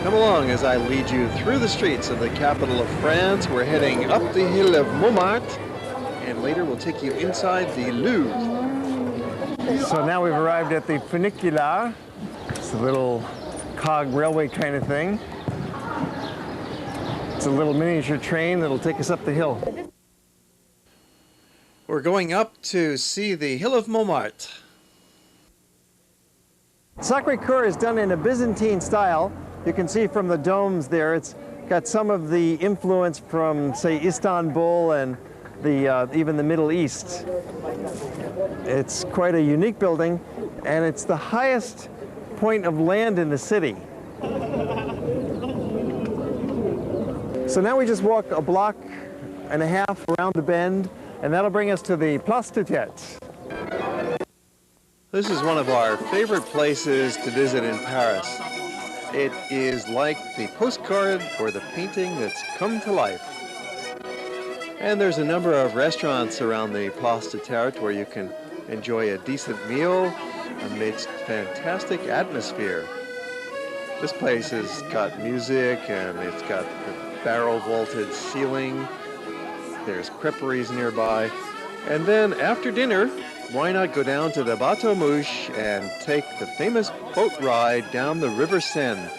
Come along as I lead you through the streets of the capital of France. We're heading up the hill of Montmartre, and later we'll take you inside the Louvre. So now we've arrived at the funicular. It's a little cog railway kind of thing. It's a little miniature train that'll take us up the hill. We're going up to see the hill of Montmartre. Sacre-Coeur is done in a Byzantine style. You can see from the domes there, it's got some of the influence from, say, Istanbul and even the Middle East. It's quite a unique building, and it's the highest point of land in the city. So now we just walk a block and a half around the bend, and that'll bring us to the Place de Tertre. This is one of our favorite places to visit in Paris. It is like the postcard or the painting that's come to life. And there's a number of restaurants around the Place de Tertre where you can enjoy a decent meal amidst fantastic atmosphere. This place has got music and it's got the barrel vaulted ceiling. There's creperies nearby. And then after dinner, why not go down to the Bateaux Mouches and take the famous boat ride down the River Seine.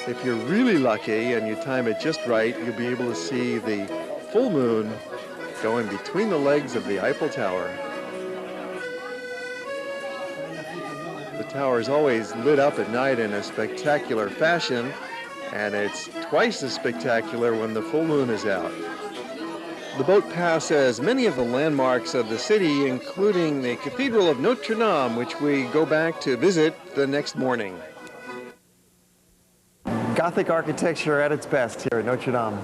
If you're really lucky and you time it just right, you'll be able to see the full moon going between the legs of the Eiffel Tower. The tower is always lit up at night in a spectacular fashion, and it's twice as spectacular when the full moon is out. The boat passes many of the landmarks of the city, including the Cathedral of Notre Dame, which we go back to visit the next morning. Gothic architecture at its best here at Notre Dame.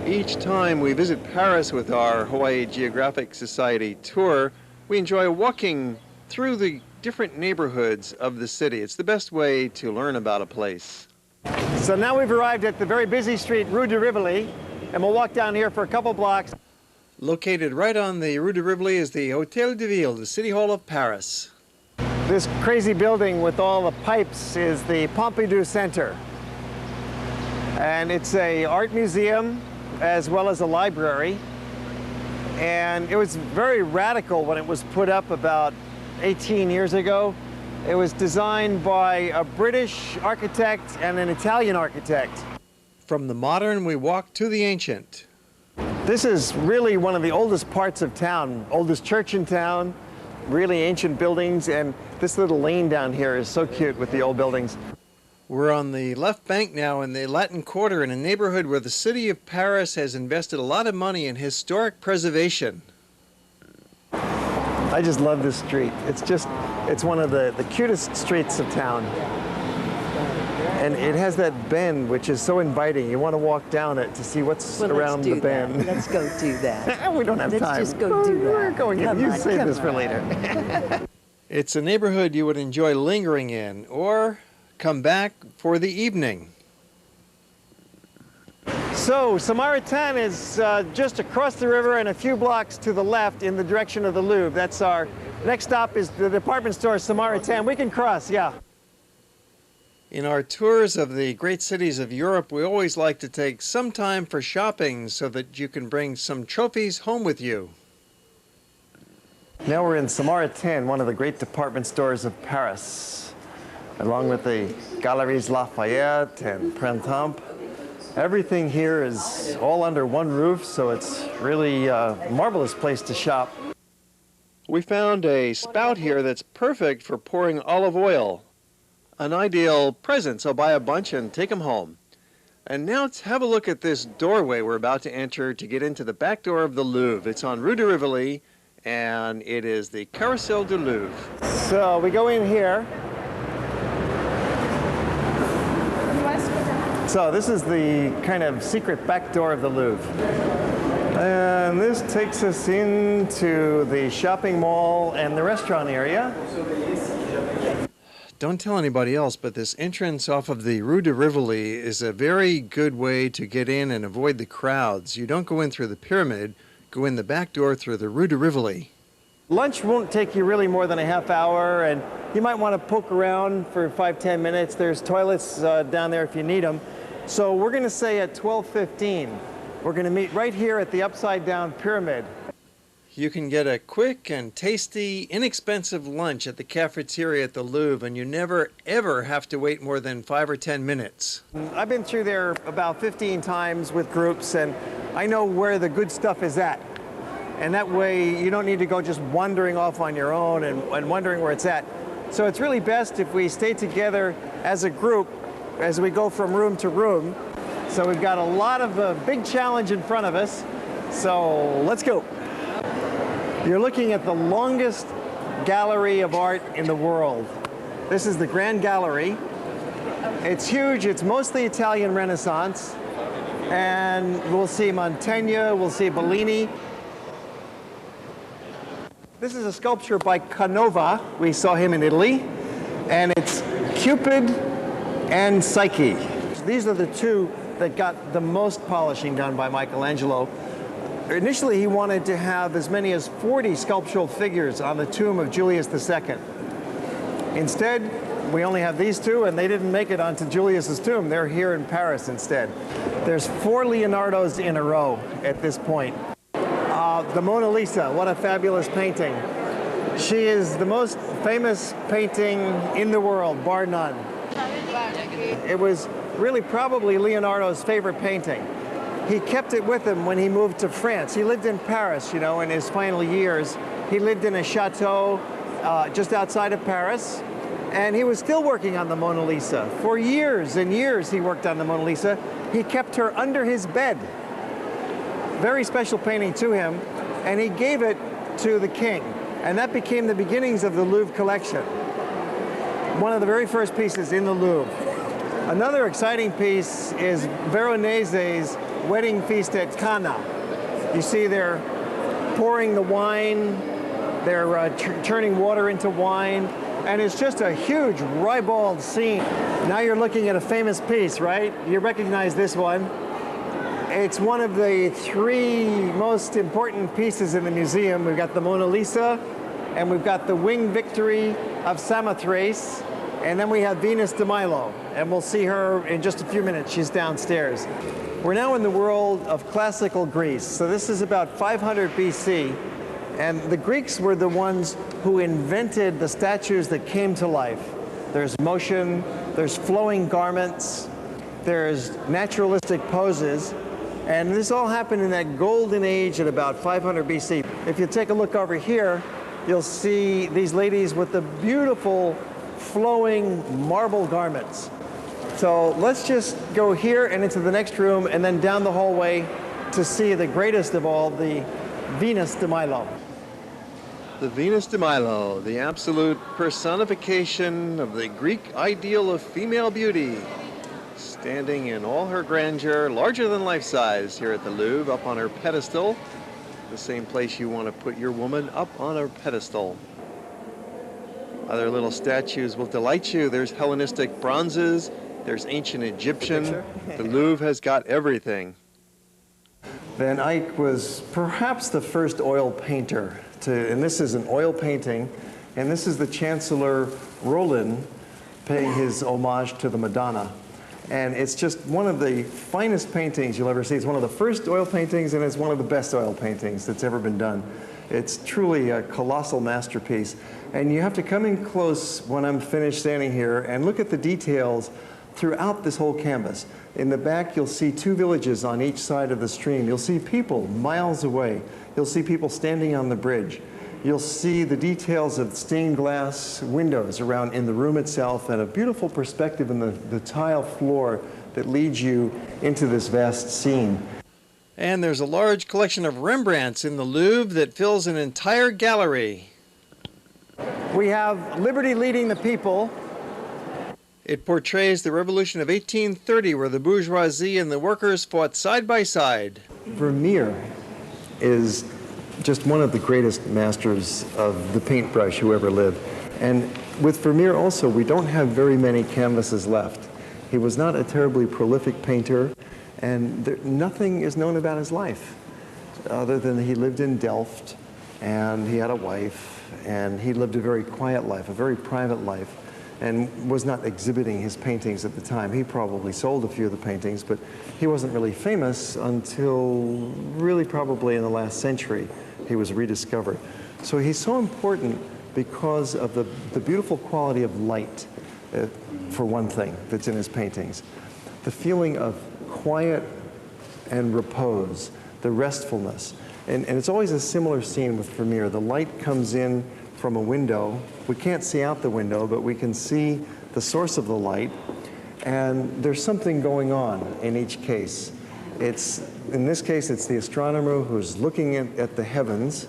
Each time we visit Paris with our Hawaii Geographic Society tour, we enjoy walking through the different neighborhoods of the city. It's the best way to learn about a place. So now we've arrived at the very busy street, Rue de Rivoli, and we'll walk down here for a couple blocks. Located right on the Rue de Rivoli is the Hôtel de Ville, the City Hall of Paris. This crazy building with all the pipes is the Pompidou Center. And it's an art museum as well as a library. And it was very radical when it was put up about 18 years ago. It was designed by a British architect and an Italian architect. From the modern, we walk to the ancient. This is really one of the oldest parts of town, oldest church in town, really ancient buildings, and this little lane down here is so cute with the old buildings. We're on the left bank now in the Latin Quarter in a neighborhood where the city of Paris has invested a lot of money in historic preservation. I just love this street. It's one of the cutest streets of town. And it has that bend, which is so inviting. You want to walk down it to see what's around the bend. Let's go do that. We don't have time. Let's just go do that. We're going in. You save this for later. It's a neighborhood you would enjoy lingering in or come back for the evening. So, Samaritaine is just across the river and a few blocks to the left in the direction of the Louvre. That's our next stop is the department store Samaritaine. We can cross, yeah. In our tours of the great cities of Europe, we always like to take some time for shopping so that you can bring some trophies home with you. Now we're in Samaritaine, one of the great department stores of Paris, along with the Galeries Lafayette and Printemps. Everything here is all under one roof, so it's really a marvelous place to shop. We found a spout here that's perfect for pouring olive oil. An ideal present, so buy a bunch and take them home. And now let's have a look at this doorway we're about to enter to get into the back door of the Louvre. It's on Rue de Rivoli, and it is the Carrousel du Louvre. So we go in here. So this is the kind of secret back door of the Louvre. And this takes us into the shopping mall and the restaurant area. Don't tell anybody else, but this entrance off of the Rue de Rivoli is a very good way to get in and avoid the crowds. You don't go in through the pyramid, go in the back door through the Rue de Rivoli. Lunch won't take you really more than a half hour, and you might want to poke around for 5–10 minutes. There's toilets down there if you need them. So we're going to say at 12:15, we're going to meet right here at the upside down pyramid. You can get a quick and tasty, inexpensive lunch at the cafeteria at the Louvre, and you never, ever have to wait more than 5 or 10 minutes. I've been through there about 15 times with groups, and I know where the good stuff is at. And that way, you don't need to go just wandering off on your own and wondering where it's at. So it's really best if we stay together as a group as we go from room to room. So we've got a lot of big challenge in front of us. So let's go. You're looking at the longest gallery of art in the world. This is the Grand Gallery. It's huge. It's mostly Italian Renaissance. And we'll see Mantegna, we'll see Bellini. This is a sculpture by Canova. We saw him in Italy. And it's Cupid and Psyche. These are the two that got the most polishing done by Michelangelo. Initially, he wanted to have as many as 40 sculptural figures on the tomb of Julius II. Instead, we only have these two, and they didn't make it onto Julius's tomb. They're here in Paris instead. There's 4 Leonardos in a row at this point. The Mona Lisa, what a fabulous painting. She is the most famous painting in the world, bar none. It was really probably Leonardo's favorite painting. He kept it with him when he moved to France. He lived in Paris, you know, in his final years. He lived in a chateau just outside of Paris, and he was still working on the Mona Lisa. For years and years he worked on the Mona Lisa. He kept her under his bed. Very special painting to him, and he gave it to the king. And that became the beginnings of the Louvre collection. One of the very first pieces in the Louvre. Another exciting piece is Veronese's Wedding Feast at Cana. You see they're pouring the wine, they're turning water into wine, and it's just a huge ribald scene. Now you're looking at a famous piece, right? You recognize this one. It's one of the 3 most important pieces in the museum. We've got the Mona Lisa, and we've got the Winged Victory of Samothrace, and then we have Venus de Milo, and we'll see her in just a few minutes. She's downstairs. We're now in the world of classical Greece. So this is about 500 BC, and the Greeks were the ones who invented the statues that came to life. There's motion, there's flowing garments, there's naturalistic poses, and this all happened in that golden age at about 500 BC. If you take a look over here, you'll see these ladies with the beautiful flowing marble garments. So let's just go here and into the next room and then down the hallway to see the greatest of all, the Venus de Milo. The Venus de Milo, the absolute personification of the Greek ideal of female beauty, standing in all her grandeur, larger than life size here at the Louvre, up on her pedestal, the same place you want to put your woman, up on her pedestal. Other little statues will delight you. There's Hellenistic bronzes, there's ancient Egyptian. The Louvre has got everything. Van Eyck was perhaps the first oil painter and this is an oil painting, and this is the Chancellor Rollin paying his homage to the Madonna. And it's just one of the finest paintings you'll ever see. It's one of the first oil paintings, and it's one of the best oil paintings that's ever been done. It's truly a colossal masterpiece. And you have to come in close when I'm finished standing here and look at the details throughout this whole canvas. In the back, you'll see 2 villages on each side of the stream. You'll see people miles away. You'll see people standing on the bridge. You'll see the details of stained glass windows around in the room itself, and a beautiful perspective in the tile floor that leads you into this vast scene. And there's a large collection of Rembrandts in the Louvre that fills an entire gallery. We have Liberty Leading the People. It portrays the Revolution of 1830, where the bourgeoisie and the workers fought side by side. Vermeer is just one of the greatest masters of the paintbrush who ever lived. And with Vermeer also, we don't have very many canvases left. He was not a terribly prolific painter, and nothing is known about his life, other than he lived in Delft, and he had a wife, and he lived a very quiet life, a very private life, and was not exhibiting his paintings at the time. He probably sold a few of the paintings, but he wasn't really famous until really probably in the last century he was rediscovered. So he's so important because of the beautiful quality of light, for one thing, that's in his paintings. The feeling of quiet and repose, the restfulness. And it's always a similar scene with Vermeer. The light comes in from a window. We can't see out the window, but we can see the source of the light. And there's something going on in each case. In this case, it's the astronomer who's looking at the heavens.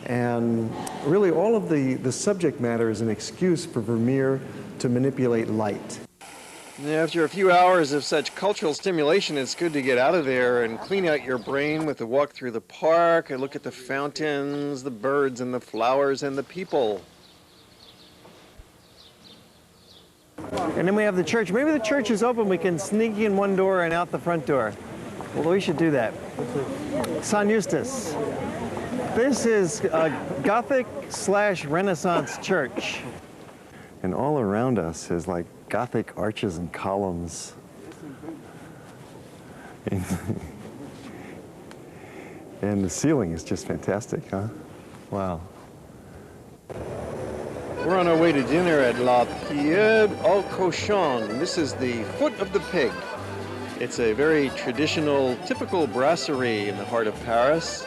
And really, all of the subject matter is an excuse for Vermeer to manipulate light. After a few hours of such cultural stimulation, it's good to get out of there and clean out your brain with a walk through the park and look at the fountains, the birds and the flowers and the people. And then we have the church. Maybe the church is open. We can sneak in one door and out the front door. Well, we should do that. San Eustace. This is a Gothic/Renaissance church. And all around us is like Gothic arches and columns. And the ceiling is just fantastic, huh? Wow. We're on our way to dinner at La Pierre au Cochon. This is the Foot of the Pig. It's a very traditional, typical brasserie in the heart of Paris,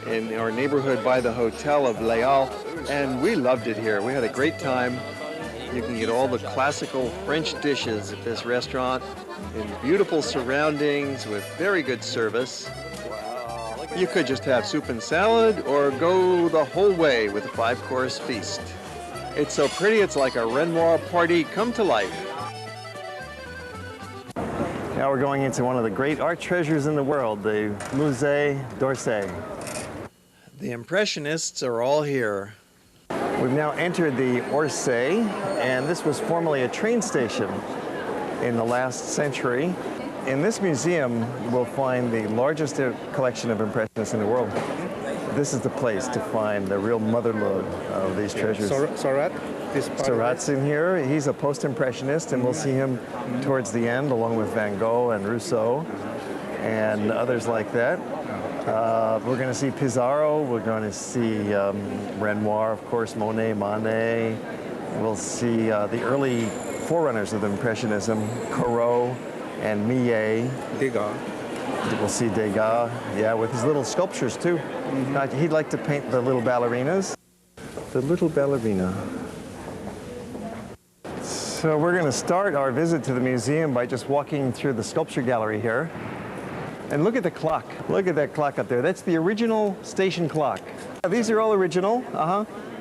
in our neighborhood by the Hotel of Les Halles, and we loved it here. We had a great time. You can get all the classical French dishes at this restaurant in beautiful surroundings with very good service. You could just have soup and salad or go the whole way with a 5-course feast. It's so pretty, it's like a Renoir party come to life. Now we're going into one of the great art treasures in the world, the Musée d'Orsay. The Impressionists are all here. We've now entered the ORsay, and this was formerly a train station in the last century. In this museum, we'll find the largest collection of Impressionists in the world. This is the place to find the real motherlode of these treasures. Seurat's in here. He's a post-impressionist, and we'll see him towards the end, along with Van Gogh and Rousseau and others like that. We're going to see Pissarro. We're going to see Renoir, of course, Monet, Manet. We'll see the early forerunners of Impressionism, Corot and Millet. Degas. We'll see Degas, yeah, with his little sculptures, too. He'd like to paint the little ballerinas. The little ballerina. So we're going to start our visit to the museum by just walking through the sculpture gallery here. And look at the clock. Look at that clock up there. That's the original station clock. These are all original.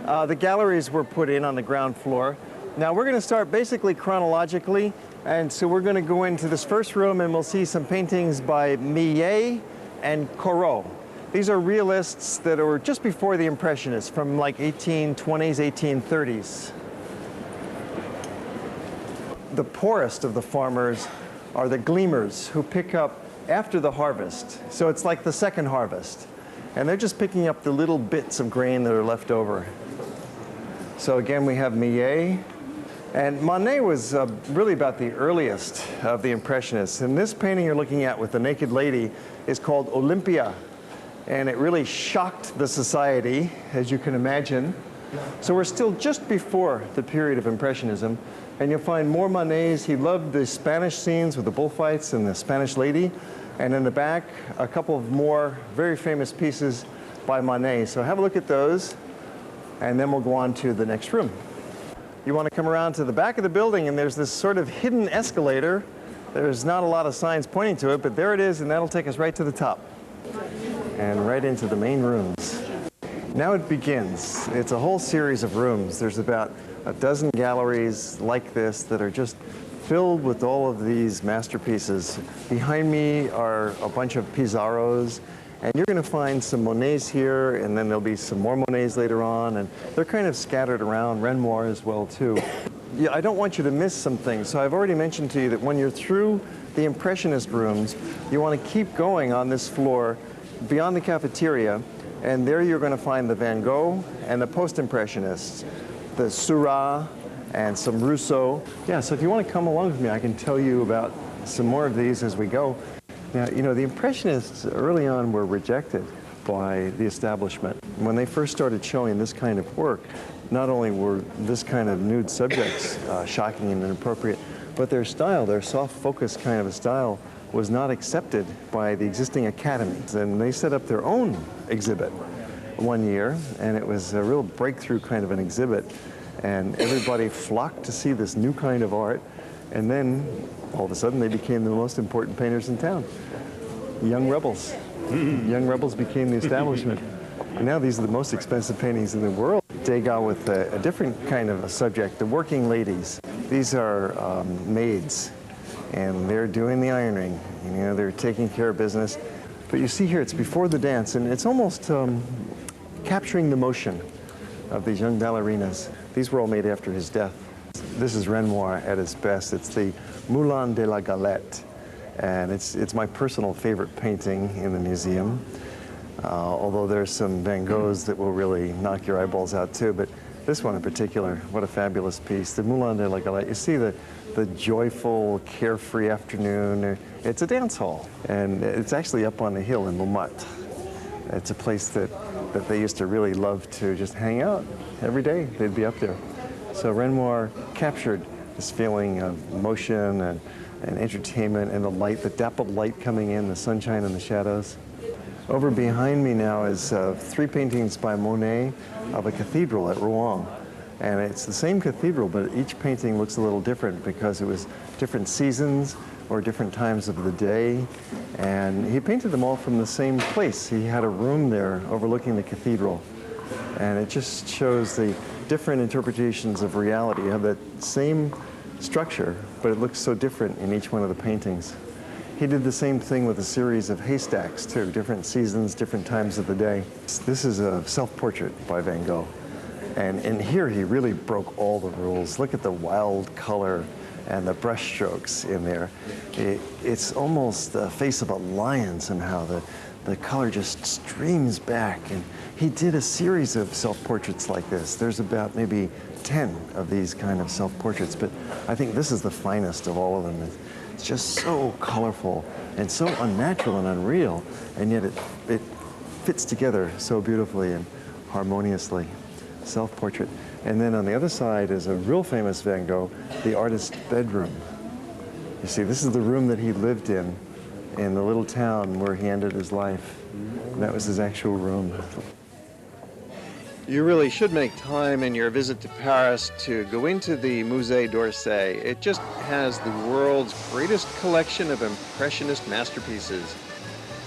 The galleries were put in on the ground floor. Now we're going to start basically chronologically. And so we're going to go into this first room and we'll see some paintings by Millet and Corot. These are realists that were just before the Impressionists, from like 1820s, 1830s. The poorest of the farmers are the gleaners who pick up after the harvest. So it's like the second harvest. And they're just picking up the little bits of grain that are left over. So again, we have Millet. And Monet was really about the earliest of the Impressionists. And this painting you're looking at with the naked lady is called Olympia. And it really shocked the society, as you can imagine. So we're still just before the period of Impressionism. And you'll find more Monets. He loved the Spanish scenes with the bullfights and the Spanish lady. And in the back, a couple of more very famous pieces by Monet. So have a look at those, and then we'll go on to the next room. You want to come around to the back of the building, and there's this sort of hidden escalator. There's not a lot of signs pointing to it, but there it is, and that'll take us right to the top and right into the main rooms. Now it begins. It's a whole series of rooms. There's about a dozen galleries like this that are just filled with all of these masterpieces. Behind me are a bunch of Pissarros, and you're going to find some Monets here, and then there'll be some more Monets later on, and they're kind of scattered around, Renoir as well too. Yeah, I don't want you to miss some things, so I've already mentioned to you that when you're through the Impressionist rooms, you want to keep going on this floor beyond the cafeteria, And there you're going to find the Van Gogh and the Post-Impressionists, the Seurat and some Rousseau. Yeah, so if you want to come along with me, I can tell you about some more of these as we go. Now, you know, the Impressionists early on were rejected by the establishment. When they first started showing this kind of work, not only were this kind of nude subjects shocking and inappropriate, but their style, their soft focus kind of a style, was not accepted by the existing academies. And they set up their own exhibit one year, and it was a real breakthrough kind of an exhibit. And everybody flocked to see this new kind of art. And then, all of a sudden, they became the most important painters in town. Young rebels. Young rebels became the establishment. And now these are the most expensive paintings in the world. Degas with a different kind of a subject, the working ladies. These are maids, and they're doing the ironing. You know, they're taking care of business. But you see here, it's before the dance, and it's almost capturing the motion of these young ballerinas. These were all made after his death. This is Renoir at its best. It's the Moulin de la Galette, and it's my personal favorite painting in the museum. Although there's some Van Goghs that will really knock your eyeballs out too, but this one in particular, what a fabulous piece. The Moulin de la Galette, you see the joyful, carefree afternoon. It's a dance hall, and it's actually up on the hill in Montmartre. It's a place that they used to really love to just hang out every day. They'd be up there. So Renoir captured this feeling of motion and entertainment and the light, the dappled light coming in, the sunshine and the shadows. Over behind me now is 3 paintings by Monet of a cathedral at Rouen. And it's the same cathedral, but each painting looks a little different because it was different seasons or different times of the day. And he painted them all from the same place. He had a room there overlooking the cathedral. And it just shows the different interpretations of reality. You have that same structure, but it looks so different in each one of the paintings. He did the same thing with a series of haystacks, too, different seasons, different times of the day. This is a self-portrait by Van Gogh. And in here, he really broke all the rules. Look at the wild color and the brush strokes in there. It's almost the face of a lion somehow. The color just streams back. And he did a series of self-portraits like this. There's about maybe 10 of these kind of self-portraits, but I think this is the finest of all of them. It's just so colorful and so unnatural and unreal, and yet it fits together so beautifully and harmoniously. Self-portrait. And then on the other side is a real famous Van Gogh, the artist's bedroom. You see, this is the room that he lived in the little town where he ended his life. And that was his actual room. You really should make time in your visit to Paris to go into the Musée d'Orsay. It just has the world's greatest collection of Impressionist masterpieces.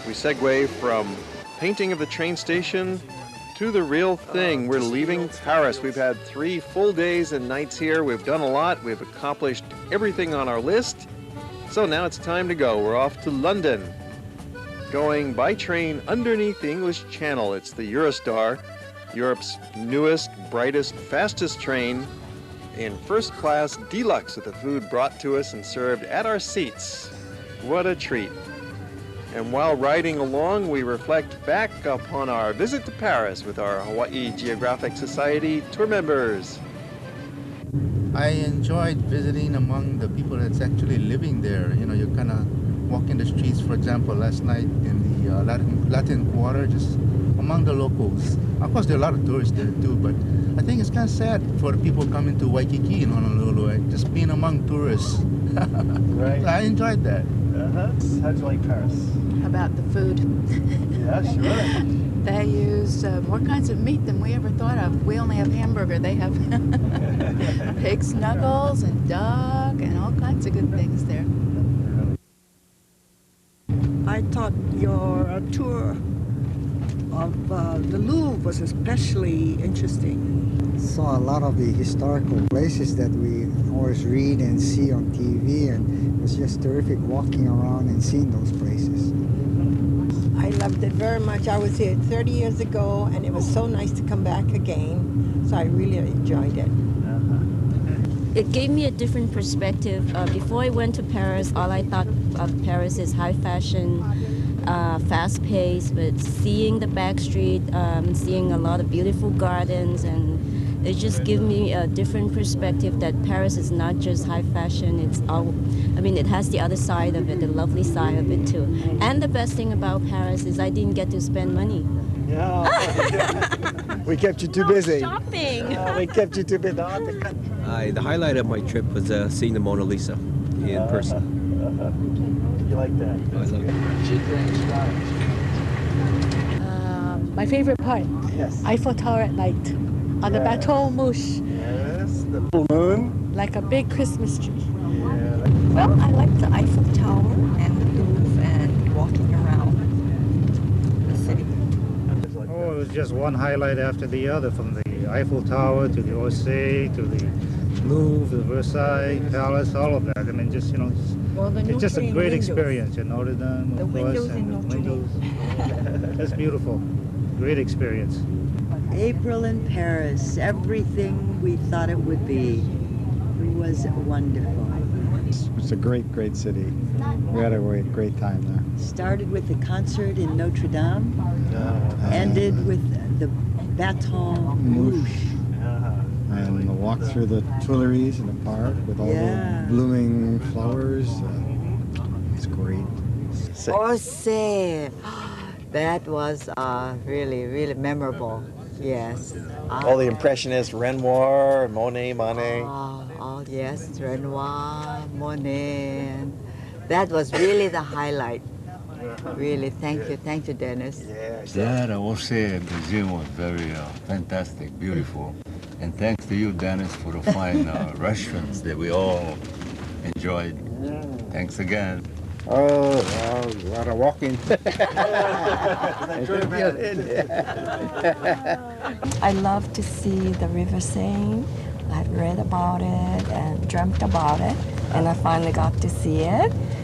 We segue from painting of the train station to the real thing. We're leaving Paris. We've had 3 full days and nights here. We've done a lot. We've accomplished everything on our list. So now it's time to go. We're off to London, going by train underneath the English Channel. It's the Eurostar, Europe's newest, brightest, fastest train, in first class deluxe with the food brought to us and served at our seats. What a treat. And while riding along, we reflect back upon our visit to Paris with our Hawaii Geographic Society tour members. I enjoyed visiting among the people that's actually living there. You know, you kind of walk in the streets, for example, last night in the Latin Quarter, just among the locals. Of course, there are a lot of tourists there too, but I think it's kind of sad for the people coming to Waikiki in Honolulu, just being among tourists. Right. I enjoyed that. How'd you like Paris? How about the food? Yeah, sure. They use more kinds of meat than we ever thought of. We only have hamburger. They have pig snuggles and duck and all kinds of good things there. I thought your tour of the Louvre was especially interesting. Saw a lot of the historical places that we always read and see on TV, and it was just terrific walking around and seeing those places. I loved it very much. I was here 30 years ago, and it was so nice to come back again, so I really enjoyed it. It gave me a different perspective. Before I went to Paris, all I thought of Paris is high fashion, fast-paced, but seeing the back street, seeing a lot of beautiful gardens, and it just gives me a different perspective that Paris is not just high fashion. It's all, I mean, it has the other side of it, the lovely side of it too. And the best thing about Paris is I didn't get to spend money. No. We kept you too busy. Shopping. We kept you too busy. The highlight of my trip was seeing the Mona Lisa in person. You like that? I love it. My favorite part, Yes. Eiffel Tower at night, on the Bateaux Mouches, Yes, the full moon. like a big Christmas tree. Well, I like the Eiffel Tower and the Louvre and walking around the city. Oh, it was just one highlight after the other, from the Eiffel Tower to the ORsay to the Louvre, the Versailles Palace, all of that. I mean, just, you know, it's just a great experience. Notre Dame, of course, and the windows. That's beautiful. Great experience. April in Paris, everything we thought it would be. It was wonderful. It's a great, great city. We had a great time there. Started with the concert in Notre Dame, ended with the Bateaux Mouches. And the walk through the Tuileries in the park with all the blooming flowers. It's great. ORsay, that was really, really memorable. Yes. All the Impressionists, Renoir, Monet, Manet. Oh yes, Renoir, Monet. That was really the highlight. Really, thank you, Dennis. That ORsay museum was very fantastic, beautiful. And thanks to you, Dennis, for the fine restaurants that we all enjoyed. Thanks again. Oh, a lot of walking. I love to see the River Seine. I've read about it and dreamt about it, and I finally got to see it.